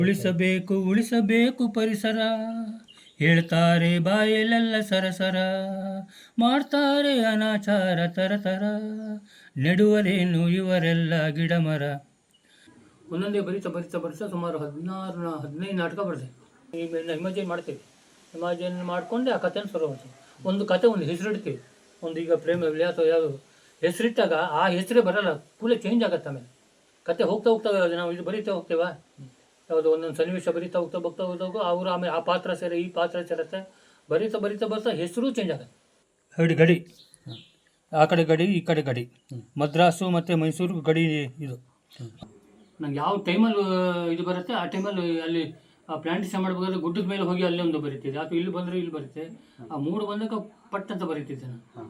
ಉಳಿಸಬೇಕು ಉಳಿಸಬೇಕು ಪರಿಸರ, ಹೇಳ್ತಾರೆ ಬಾಯಲೆಲ್ಲ ಸರಸರ, ಮಾಡ್ತಾರೆ ಅನಾಚಾರ ತರತರ, ನೆಡುವರೇನು ಇವರೆಲ್ಲ ಗಿಡ ಮರ. ಒಂದೊಂದೇ ಬರಿತಾ ಸುಮಾರು 15 ನಾಟಕ ಬರ್ತದೆ. ಇಮ್ಯಾಜಿನ್ ಮಾಡ್ತೀವಿ, ಇಮ್ಯಾಜಿನ್ ಮಾಡಿಕೊಂಡೆ ಆ ಕಥೆನ ಶುರು ಮಾಡ್ತೀವಿ. ಒಂದು ಕತೆ ಒಂದು ಹೆಸರಿಡ್ತೀವಿ. ಒಂದು ಈಗ ಪ್ರೇಮ ಅಥವಾ ಯಾವುದು ಹೆಸರಿಟ್ಟಾಗ ಆ ಹೆಸರೇ ಬರಲ್ಲ, ಫುಲ್ ಚೇಂಜ್ ಆಗತ್ತೆ. ಆಮೇಲೆ ಕತೆ ಹೋಗ್ತಾ ನಾವು ಇದು ಬರೀತಾ ಹೋಗ್ತೇವ, ಯಾವುದು ಒಂದೊಂದು ಸನ್ನಿವೇಶ ಬರೀತಾ ಹೋಗ್ತಾ ಅವರು ಆಮೇಲೆ ಆ ಪಾತ್ರ ಸೇರಿ ಈ ಪಾತ್ರ ಸೇರುತ್ತೆ. ಬರೀತಾ ಹೆಸರು ಚೇಂಜ್ ಆಗುತ್ತೆ. ಗಡಿ ಆ ಕಡೆ ಗಡಿ ಈ ಕಡೆ ಗಡಿ, ಮದ್ರಾಸು ಮತ್ತು ಮೈಸೂರು ಗಡಿ. ಇದು ನಂಗೆ ಯಾವ ಟೈಮಲ್ಲಿ ಇದು ಬರುತ್ತೆ ಆ ಟೈಮಲ್ಲಿ ಅಲ್ಲಿ ಆ ಪ್ಲಾಂಟೇಶನ್ ಮಾಡಬೇಕಾದ್ರೆ ಗುಡ್ಡದ ಮೇಲೆ ಹೋಗಿ ಅಲ್ಲೇ ಒಂದು ಬರೀತಿದ್ದೆ, ಅಥವಾ ಇಲ್ಲಿ ಬಂದರೆ ಇಲ್ಲಿ ಬರುತ್ತೆ. ಆ ಮೂಡು ಬಂದಾಗ ಪಟ್ ಅಂತ ಬರೀತಿದ್ದೆ ನಾನು.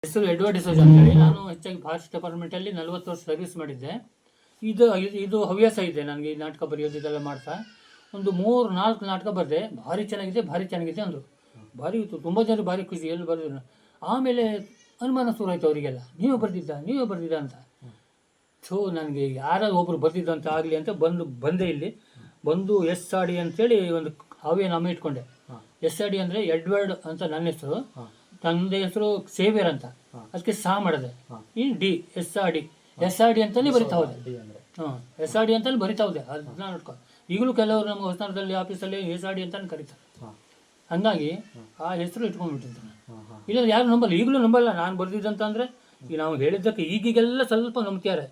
ಹೆಸರು ಎಡ್ವರ್ಡ್ ಡಿಸೋಜ ಅಂತೇಳಿ. ನಾನು ಹೆಚ್ಚಾಗಿ ಫಾರೆಸ್ಟ್ ಡಿಪಾರ್ಟ್ಮೆಂಟಲ್ಲಿ 40 ವರ್ಷ ಸರ್ವಿಸ್ ಮಾಡಿದ್ದೆ. ಇದು ಹವ್ಯಾಸ ಇದೆ ನನಗೆ, ಈ ನಾಟಕ ಬರೆಯೋದು ಇದೆಲ್ಲ ಮಾಡ್ತಾ. ಒಂದು 3-4 ನಾಟಕ ಬರೆದೆ, ಭಾರಿ ಚೆನ್ನಾಗಿದೆ ಅಂದರು. ಭಾರಿ ಇತ್ತು, ತುಂಬ ಜನ ಭಾರಿ ಖುಷಿ, ಎಲ್ಲಿ ಬರೆದ್ರು. ಆಮೇಲೆ ಅನುಮಾನ ಶುರುವಾಯಿತು ಅವರಿಗೆಲ್ಲ, ನೀವೇ ಬರ್ದಿದ್ದ ಅಂತ. ಸೊ ನನಗೆ ಯಾರಾದ್ರು ಒಬ್ಬರು ಬರ್ದಿದ್ದು ಅಂತ ಆಗಲಿ ಅಂತ ಬಂದೆ. ಇಲ್ಲಿ ಬಂದು SRD ಅಂತೇಳಿ ಒಂದು ಹಾವೇ ನಾಮ ಇಟ್ಕೊಂಡೆ. SRD ಅಂದರೆ ಎಡ್ವರ್ಡ್ ಅಂತ ನನ್ನ ಹೆಸರು, ತಂದೆ ಹೆಸರು ಸೇವಿಯರ್ ಅಂತ, ಅದಕ್ಕೆ ಮಾಡಿದೆ. ಈ ಡಿ SRD ಅಂತಲೇ ಬರಿತಾ ಹೋದೆ. SRD ಅಂತಲೇ ಬರಿತಾ ಹೋದೆ. ಅದನ್ನ ನೋಡ್ಕೊ, ಈಗಲೂ ಕೆಲವರು ನಮ್ಗೆ ಹೊಸನಗರದಲ್ಲಿ ಆಫೀಸಲ್ಲಿ SRD ಅಂತಲೇ ಕರೀತಾರೆ. ಹಂಗಾಗಿ ಆ ಹೆಸರು ಇಟ್ಕೊಂಡ್ಬಿಟ್ಟಿದ್ದೆ ನಾನು. ಇಲ್ಲ ಯಾರು ನಂಬಲ್ಲ, ಈಗಲೂ ನಂಬಲ್ಲ ನಾನು ಬರ್ದಿದ್ದಂತಂದರೆ. ಈಗ ನಾವು ಹೇಳಿದ್ದಕ್ಕೆ ಈಗೀಗೆಲ್ಲ ಸ್ವಲ್ಪ ನಂಬ್ತಾರೆ.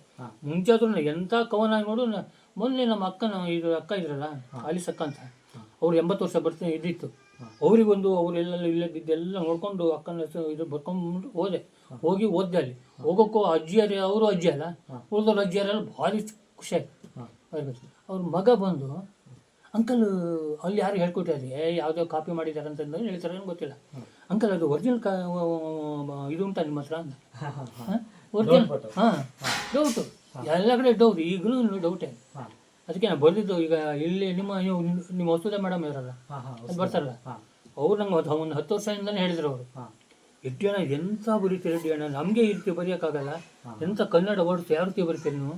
ಮುಂಚೆ ಆದ್ರೂ ಎಂಥ ಕವನ ನೋಡು. ಮೊನ್ನೆ ನಮ್ಮ ಅಕ್ಕ ಇದ್ರಲ್ಲ, ಆಲಿಸ್ ಅಕ್ಕ ಅಂತ, ಅವ್ರು 80 ವರ್ಷ ಇದ್ದಿತ್ತು. ಅವರಿಗೊಂದು ಅವರೆಲ್ಲ ಇಲ್ಲದಿದ್ದೆಲ್ಲ ನೋಡ್ಕೊಂಡು ಅಕ್ಕನ ಹೆಸರು ಇದು ಬರ್ಕೊಂಡು ಹೋಗಿ ಓದಿದೆ. ಅಲ್ಲಿ ಹೋಗೋಕ್ಕೂ ಅಜ್ಜಿಯರೇ, ಅವರು ಅಜ್ಜಿ ಅಲ್ಲ, ಉಳಿದವ್ರು ಅಜ್ಜಿಯರೆಲ್ಲ ಭಾರಿ ಖುಷಿ ಆಯ್ತು. ಅವ್ರ ಮಗ ಬಂದು, ಅಂಕಲ್ ಅಲ್ಲಿ ಯಾರು ಹೇಳ್ಕೊಟ್ಟಾರೆ, ಯಾವುದೋ ಕಾಪಿ ಮಾಡಿದ್ದಾರೆ ಅಂತಂದ್ರೆ ಹೇಳ್ತಾರೆ ಗೊತ್ತಿಲ್ಲ. ಅಂಕಲ್ ಅದು ಒರಿಜಿನಲ್ ಇದು ಉಂಟಾ ನಿಮ್ಮ ಹತ್ರ ಅಂತ. ಒರಿಜಿನಲ್ ಡೌಟು, ಎಲ್ಲ ಕಡೆ ಡೌಟ್, ಈಗಲೂ ಡೌಟೇ. ಅದಕ್ಕೆ ನಾನು ಬರೆದಿದ್ದು. ಈಗ ಇಲ್ಲಿ ನಿಮ್ಮ ವಸುಧಾ ಮೇಡಮ್ ಇರಲ್ಲ, ಅದು ಬರ್ತಾರಲ್ಲ, ಅವ್ರು ನಂಗೆ ಒಂದು 10 ವರ್ಷದಿಂದಲೇ ಹೇಳಿದ್ರು. ಅವರು ಎಡ್ಡಿ ಅಣ್ಣ ಎಂಥ ಬರೀತೀರಿ ಎಡ್ಡಿ ಅಣ್ಣ, ನಮಗೆ ಈ ರೀತಿ ಬರೆಯೋಕ್ಕಾಗಲ್ಲ, ಎಂಥ ಕನ್ನಡ ವರ್ಡ್ಸ್ ಯಾವ ರೀತಿ ಬರೀತೀರಿ ನೀವು,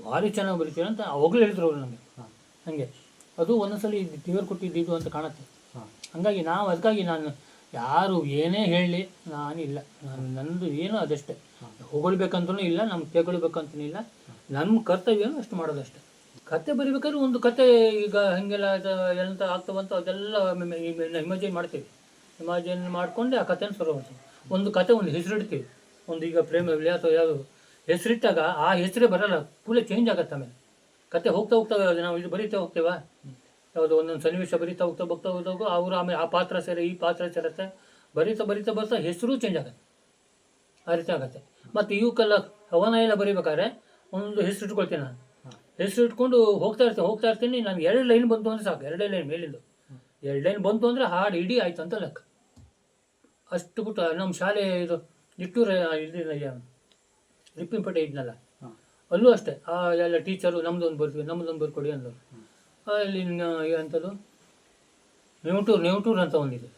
ಭಾರಿ ಚೆನ್ನಾಗಿ ಬರೀತೀರಿ ಅಂತ ಅವಾಗಲೂ ಹೇಳಿದ್ರು ಅವರು ನಮಗೆ. ಹಾಗೆ ಅದು ಒಂದೊಂದ್ಸಲಿ ದೇವರು ಕೊಟ್ಟಿದ್ದು ಅಂತ ಕಾಣುತ್ತೆ. ಹಂಗಾಗಿ ಅದಕ್ಕಾಗಿ ನಾನು ಯಾರು ಏನೇ ಹೇಳಲಿ ನಾನಿಲ್ಲ, ನನ್ನದು ಏನೋ ಅದಷ್ಟೇ. ಹೊಗಳ್ಬೇಕಂತನೂ ಇಲ್ಲ, ನಮ್ಗೆ ತೆಗೊಳ್ಬೇಕಂತನೂ ಇಲ್ಲ. ನಮ್ಮ ಕರ್ತವ್ಯ ಅಷ್ಟು ಮಾಡೋದಷ್ಟೇ. ಕತೆ ಬರಿಬೇಕಾದ್ರೆ ಒಂದು ಕತೆ ಈಗ ಹಾಗೆಲ್ಲ ಎಂತ ಆಗ್ತಾವಂತ ಅದೆಲ್ಲ ಇಮ್ಯಾಜಿನ್ ಮಾಡ್ತೀವಿ. ಇಮ್ಯಾಜಿನ್ ಮಾಡಿಕೊಂಡೆ ಆ ಕಥೆನ ಶುರು ಮಾಡ್ತೀವಿ. ಒಂದು ಕತೆ ಒಂದು ಹೆಸರಿಡ್ತೀವಿ. ಒಂದು ಈಗ ಪ್ರೇಮ ಅಥವಾ ಯಾವುದು ಹೆಸರಿಟ್ಟಾಗ ಆ ಹೆಸರೇ ಬರಲ್ಲ, ಫುಲ್ ಚೇಂಜ್ ಆಗತ್ತೆ. ಆಮೇಲೆ ಕತೆ ಹೋಗ್ತಾ ನಾವು ಇದು ಬರೀತಾ ಹೋಗ್ತೇವ, ಯಾವುದು ಒಂದೊಂದು ಸನ್ನಿವೇಶ ಬರೀತಾ ಹೋಗ್ತಾ ಅವರು ಆಮೇಲೆ ಆ ಪಾತ್ರ ಸೇರಿ ಈ ಪಾತ್ರ ಸೇರುತ್ತೆ. ಬರೀತಾ ಹೆಸರು ಚೇಂಜ್ ಆಗುತ್ತೆ. ಆ ರೀತಿ ಆಗುತ್ತೆ. ಮತ್ತು ಇವಕ್ಕೆಲ್ಲ ಹವನ ಎಲ್ಲ ಬರೀಬೇಕಾದ್ರೆ ಒಂದು ಹೆಸರು ಇಟ್ಕೊಳ್ತೀನಿ ನಾನು. ಹೆಸರು ಇಟ್ಕೊಂಡು ಹೋಗ್ತಾ ಇರ್ತೀನಿ. ನಾನು 2 ಲೈನ್ ಬಂತು ಅಂದರೆ ಸಾಕು, 2 ಲೈನ್ ಮೇಲಿಂದು 2 ಲೈನ್ ಬಂತು ಅಂದರೆ ಹಾಡು ಇಡೀ ಆಯ್ತು ಅಂತ ಲೆಕ್ಕ. ಅಷ್ಟು ಬಿಟ್ಟು ನಮ್ಮ ಶಾಲೆ ಇದು ನಿಟ್ಟೂರು ರಿಪ್ಪಿನಪೇಟೆ ಇದ್ನಲ್ಲ, ಅಲ್ಲೂ ಅಷ್ಟೇ. ಎಲ್ಲ ಟೀಚರು ನಮ್ಮದೊಂದು ಬರ್ಕೊಡಿ ಅಂದರು. ಅಲ್ಲಿ ಅಂಥದ್ದು ನೇವಟೂರು ಅಂತ ಒಂದಿದೆ,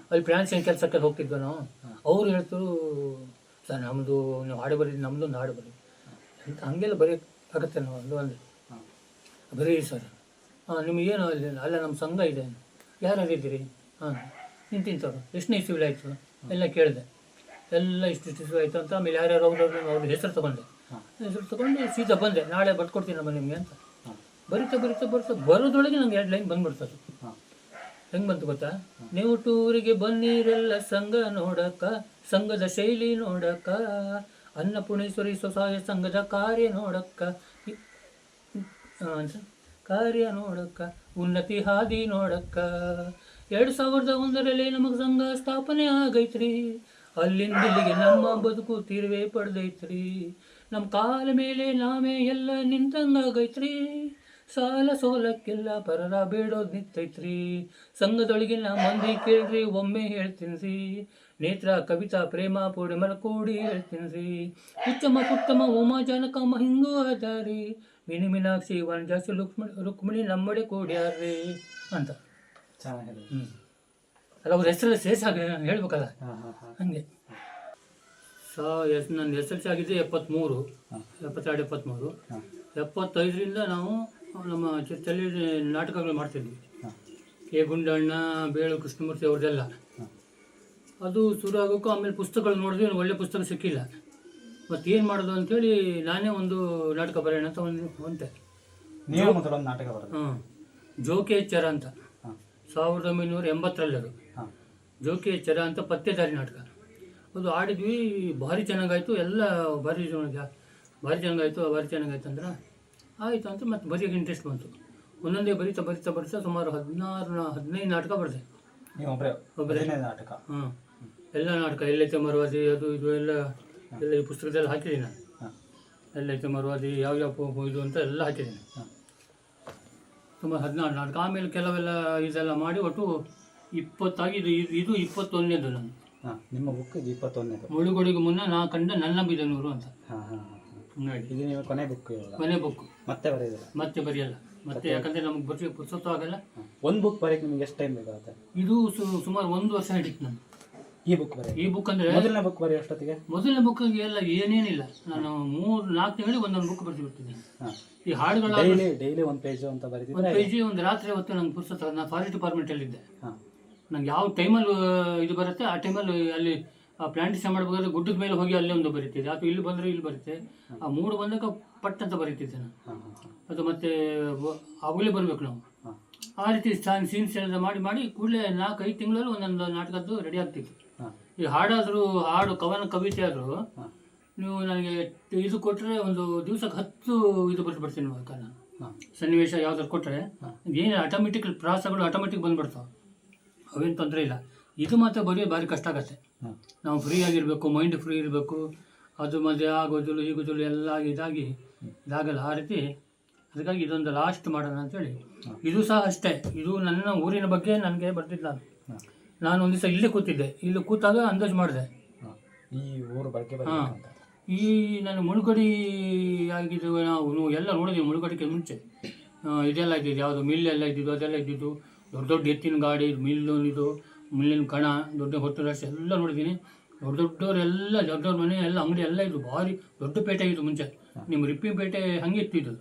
ಅಲ್ಲಿ ಪ್ಲಾಂಟೇಶನ್ ಕೆಲಸಕ್ಕೆ ಹೋಗ್ತಿದ್ವಿ ನಾವು. ಅವ್ರು ಹೇಳ್ತರು, ಸರ್ ನಮ್ಮದು ನೀವು ಹಾಡು ಬರೀ, ನಮ್ಮದೊಂದು ಹಾಡು ಬರೀ ಅಂತ. ಹಂಗೆಲ್ಲ ಬರೆಯೋಕ್ಕಾಗತ್ತೆ ನಾವು ಅಂದರೆ ಬರೀ ಸರ್. ನಿಮಗೇನು ಅಲ್ಲ ನಮ್ಮ ಸಂಘ ಇದೆ, ಯಾರಿದ್ದೀರಿ? ನಿಂತಿಂತವ್ರು ಎಷ್ಟನೇ ಇಸ್ವಿಲಿ ಆಯಿತು ಎಲ್ಲ ಕೇಳಿದೆ. ಎಲ್ಲ ಇಷ್ಟು ಇಸ್ವಿ ಆಯಿತು ಅಂತ. ಆಮೇಲೆ ಯಾರ್ಯಾರು ಅವ್ರ ಹೆಸರು ತೊಗೊಂಡು ಸೀದಾ ಬಂದೆ. ನಾಳೆ ಬರ್ಕೊಡ್ತೀನಮ್ಮ ನಿಮಗೆ ಅಂತ. ಬರಿತಾ ಬರೋದ್ರೊಳಗೆ ನಂಗೆ 2 ಲೈನ್ ಬಂದ್ಬಿಡ್ತದೆ. ಹೆಂಗೆ ಬಂತು ಗೊತ್ತಾ? ನೇವಟೂರಿಗೆ ಬನ್ನೀರೆಲ್ಲ ಸಂಘ ನೋಡಕ್ಕ, ಸಂಘದ ಶೈಲಿ ನೋಡಕ್ಕ, ಅನ್ನಪೂರ್ಣೇಶ್ವರಿ ಸ್ವಸಹಾಯ ಸಂಘದ ಕಾರ್ಯ ನೋಡಕ್ಕ, ಉನ್ನತಿ ಹಾದಿ ನೋಡಕ್ಕ. 2001ರಲ್ಲಿ ನಮಗೆ ಸಂಘ ಸ್ಥಾಪನೆ ಆಗೈತ್ರಿ. ಅಲ್ಲಿಂದ ಇಲ್ಲಿಗೆ ನಮ್ಮ ಬದುಕು ತಿರುವೆ ಪಡೆದೈತ್ರಿ. ನಮ್ಮ ಕಾಲ ಮೇಲೆ ನಾವೇ ಎಲ್ಲ ನಿಂತಂಗಾಗೈತ್ರಿ. ಸಾಲ ಸೋಲಕ್ಕೆಲ್ಲ ಪರರ ಬೇಡೋದು ನಿಂತೈತ್ರಿ. ಸಂಘದೊಳಗಿನ ಮಂದಿ ಕೇಳ್ರಿ ಒಮ್ಮೆ ಹೇಳ್ತೀನಿ. ನೇತ್ರ ಕವಿತಾ ಪ್ರೇಮ ಪೂರ್ಣಿಮಲ ಕೂಡಿ ಹೇಳ್ತೀನಿ. ಉತ್ತಮ ಪುತ್ತಮ ಉಮಾ ಜನಕಮ್ಮ ಹಿಂಗೂ ಅದಾರಿ. ಮೀನಾಕ್ಷಿ ವನಜಾಸ್ತಿ ರುಕ್ಮಿಣಿ ನಮ್ಮಡೆ ಕೂಡ್ಯಾರ್ರಿ ಅಂತ. ಅಲ್ಲ ಅವ್ರ ಹೆಸರಲ್ಲಿ ಸೇರ್ಸಾಗ ಹೇಳ್ಬೇಕಲ್ಲ, ಹಂಗೆ. ನನ್ನ SSLC ಆಗಿದೆ 72, 73. 75ರಿಂದ ನಾವು ನಮ್ಮ ಚರ್ಚಲ್ಲಿ ನಾಟಕಗಳು ಮಾಡ್ತಿದ್ವಿ. ಹಾಂ ಕೆ ಗುಂಡಣ್ಣ, ಬೇಳು ಕೃಷ್ಣಮೂರ್ತಿ ಅವ್ರದ್ದೆಲ್ಲ. ಹಾಂ ಅದು ಶುರು ಆಗೋಕ್ಕೂ ಆಮೇಲೆ ಪುಸ್ತಕಗಳು ನೋಡಿದ್ವಿ, ಒಳ್ಳೆ ಪುಸ್ತಕ ಸಿಕ್ಕಿಲ್ಲ. ಮತ್ತೇನು ಮಾಡೋದು ಅಂಥೇಳಿ ನಾನೇ ಒಂದು ನಾಟಕ ಬರೆಯೋಣ ಅಂತ ಹೊಂಟೆ. ನೀವು ಮೊದಲೊಂದು ನಾಟಕ ಬರೋದು? ಹಾಂ, ಜೋಕೆ ಚರ ಅಂತ. ಹಾಂ 1980ರಲ್ಲಿ ಅದು. ಹಾಂ ಜೋಕೆ ಚರ ಅಂತ ಪತ್ತೆದಾರಿ ನಾಟಕ. ಅದು ಆಡಿದ್ವಿ, ಭಾರಿ ಚೆನ್ನಾಗಾಯಿತು. ಎಲ್ಲ ಭಾರಿ ಚೆನ್ನಾಗಾಯಿತು ಅಂದ್ರೆ ಆಯಿತು ಅಂತ ಮತ್ತೆ ಬರೆಯೋಕ್ಕೆ ಇಂಟ್ರೆಸ್ಟ್ ಬಂತು. ಒಂದೊಂದೇ ಬರಿತಾ ಸುಮಾರು 15 ನಾಟಕ ಬರೆದೆ. ನೀವು ಒಬ್ಬರೇ ನಾಟಕ? ಹಾಂ, ಎಲ್ಲ ನಾಟಕ. ಎಲ್ಲೈತೆ ಮರವಾದಿ, ಅದು ಇದು ಎಲ್ಲ ಈ ಪುಸ್ತಕದಲ್ಲಿ ಹಾಕಿದ್ದೀನಿ ನಾನು. ಎಲ್ಲೈತೆ ಮರವಾದಿ, ಯಾವ್ಯಾವ ಇದು ಅಂತ ಎಲ್ಲ ಹಾಕಿದ್ದೀನಿ. ಸುಮಾರು 16 ನಾಟಕ. ಆಮೇಲೆ ಕೆಲವೆಲ್ಲ ಇದೆಲ್ಲ ಮಾಡಿ ಒಟ್ಟು 20 ಇದು 21ನೇದು ನಾನು. ಹಾಂ, ನಿಮ್ಮ ಬುಕ್ ಇದು 21ನೇದು. ಮುಳುಗೋಡಿಗೂ ಮುನ್ನ ನಾ ಕಂಡ ನನ್ನ ಬಿದನೂರು ಅಂತ. ಹಾಂ ಹಾಂ ಹಾಂ. ಇದು ನೀವು ಕೊನೆ ಬುಕ್? ಕೊನೆ ಬುಕ್. ಮತ್ತೆ ಬರೆಯೋದಿಲ್ಲ? ಮತ್ತೆ ಬರೆಯಲ್ಲ. ಮತ್ತೆ ಯಾಕಂದರೆ ನಮ್ಗೆ ಬರೆಯೋ ಪುಸ್ತಕ ಆಗಲ್ಲ. ಒಂದು ಬುಕ್ ಬರೆಯೋಕ್ಕೆ ನಿಮ್ಗೆ ಎಷ್ಟು ಟೈಮ್ ಬೇಕಾಗುತ್ತೆ? ಇದು ಸುಮಾರು 1 ವರ್ಷ ಹಿಡಿತು ನಾನು ಈ ಬುಕ್ ಬರೆಯೋದು. ಈ ಬುಕ್ ಅಂದರೆ ಮೊದಲನೇ ಬುಕ್ ಬರೆಯೋ ಅಷ್ಟೊತ್ತಿಗೆ? ಮೊದಲನೇ ಬುಕ್ಕಿಗೆ ಎಲ್ಲ ಏನೇನಿಲ್ಲ, ನಾನು 3-4 ತಿಂಗಳಿಗೆ ಒಂದೊಂದು ಬುಕ್ ಬರ್ತಿರ್ತೀನಿ. ಈ ಹಾಡುಗಳ ಡೈಲಿ ಒಂದು ಪೇಜ್ ಅಂತ ಬರೀತೀನಿ. ಒಂದು ಪೇಜ್ ಒಂದು ರಾತ್ರಿ ಹೊತ್ತು ನಂಗೆ ಪುಸ್ತಕ. ನಾನು ಫಾರೆಸ್ಟ್ ಡಿಪಾರ್ಟ್ಮೆಂಟಲ್ಲಿದ್ದೆ. ಹಾಂ, ನಂಗೆ ಯಾವ ಟೈಮಲ್ಲಿ ಇದು ಬರುತ್ತೆ ಆ ಟೈಮಲ್ಲಿ ಅಲ್ಲಿ ಪ್ಲಾಂಟೇಶನ್ ಮಾಡಬೇಕಾದ್ರೆ ಗುಡ್ಡದ ಮೇಲೆ ಹೋಗಿ ಅಲ್ಲೇ ಒಂದು ಬರೀತಿದ್ದೆ. ಅಥವಾ ಇಲ್ಲಿ ಬಂದರೆ ಇಲ್ಲಿ ಬರುತ್ತೆ. ಆ ಮೂಡು ಬಂದಾಗ ಪಟ್ ಅಂತ ಬರೀತಿದ್ದೆ ನಾನು. ಅದು ಮತ್ತೆ ಅವಾಗಲೇ ಬರಬೇಕು ನಾವು. ಆ ರೀತಿ ಸೀನ್ಸ್ ಎಲ್ಲ ಮಾಡಿ ಕೂಡಲೇ 4-5 ತಿಂಗಳಲ್ಲಿ ಒಂದೊಂದು ನಾಟಕದ್ದು ರೆಡಿ ಆಗ್ತಿತ್ತು. ಈ ಹಾಡು ಕವಿತೆ ಆದರೂ ನೀವು ನನಗೆ ಇದು ಕೊಟ್ಟರೆ ಒಂದು ದಿವಸಕ್ಕೆ 10 ಇದು ಬರ್ತೀನಿ ನಾನು. ಸನ್ನಿವೇಶ ಯಾವ್ದಾದ್ರು ಕೊಟ್ಟರೆ ಏನು ಆಟೋಮೆಟಿಕ್ ಪ್ರಾಸಗಳು ಆಟೋಮೆಟಿಕ್ ಬಂದ್ಬಿಡ್ತಾವೆ, ಅವೇನು ತೊಂದರೆ ಇಲ್ಲ. ಇದು ಮಾತ್ರ ಬರೆಯೋದು ಭಾರಿ ಕಷ್ಟ ಆಗತ್ತೆ. ನಾವು ಫ್ರೀ ಆಗಿರಬೇಕು, ಮೈಂಡ್ ಫ್ರೀ ಇರಬೇಕು. ಅದು ಮಧ್ಯೆ ಆಗೋದಿಲ್ಲ ಈಗೋದಿಲ್ಲ ಎಲ್ಲ ಇದಾಗಲ್ಲ ಆ ರೀತಿ. ಅದಕ್ಕಾಗಿ ಇದೊಂದು ಲಾಸ್ಟ್ ಮಾಡೋಣ ಅಂತೇಳಿ. ಇದು ಸಹ ಅಷ್ಟೇ. ಇದು ನನ್ನ ಊರಿನ ಬಗ್ಗೆ ನನಗೆ ಬರ್ತಿಲ್ಲ. ನಾನು ಒಂದು ದಿವಸ ಇಲ್ಲೇ ಕೂತಿದ್ದೆ. ಇಲ್ಲಿ ಕೂತಾಗ ಅಂದಾಜು ಮಾಡಿದೆ ಈ ಊರ ಬಗ್ಗೆ. ಹಾಂ, ಈ ನಾನು ಮುಳುಗಡೆ ಆಗಿದ್ದು ನಾವು ಎಲ್ಲ ನೋಡಿದ್ದೀವಿ. ಮುಳುಗಡೆಗೆ ಮುಂಚೆ ಇದೆಲ್ಲ ಇದ್ದಿದ್ದು, ಯಾವುದು ಮಿಲ್ಲೆಲ್ಲ ಇದ್ದಿದ್ದು, ಅದೆಲ್ಲ ಇದ್ದಿದ್ದು. ದೊಡ್ಡ ಎತ್ತಿನ ಗಾಡಿ, ಮಿಲ್ಲಿನ ಕಣ, ದೊಡ್ಡ ಹೋಟೆಲ್ ಎಲ್ಲ ನೋಡಿದ್ದೀನಿ. ದೊಡ್ಡವರೆಲ್ಲ ದೊಡ್ಡವ್ರ ಮನೆ ಎಲ್ಲ ಅಂಗಡಿ ಎಲ್ಲ ಇದ್ದು, ಭಾರಿ ದೊಡ್ಡ ಪೇಟೆ ಇದ್ದು ಮುಂಚೆ. ನಿಮ್ಮ ರಿಪ್ಪಿಪೇಟೆ ಹಂಗೆ ಇತ್ತು ಇದು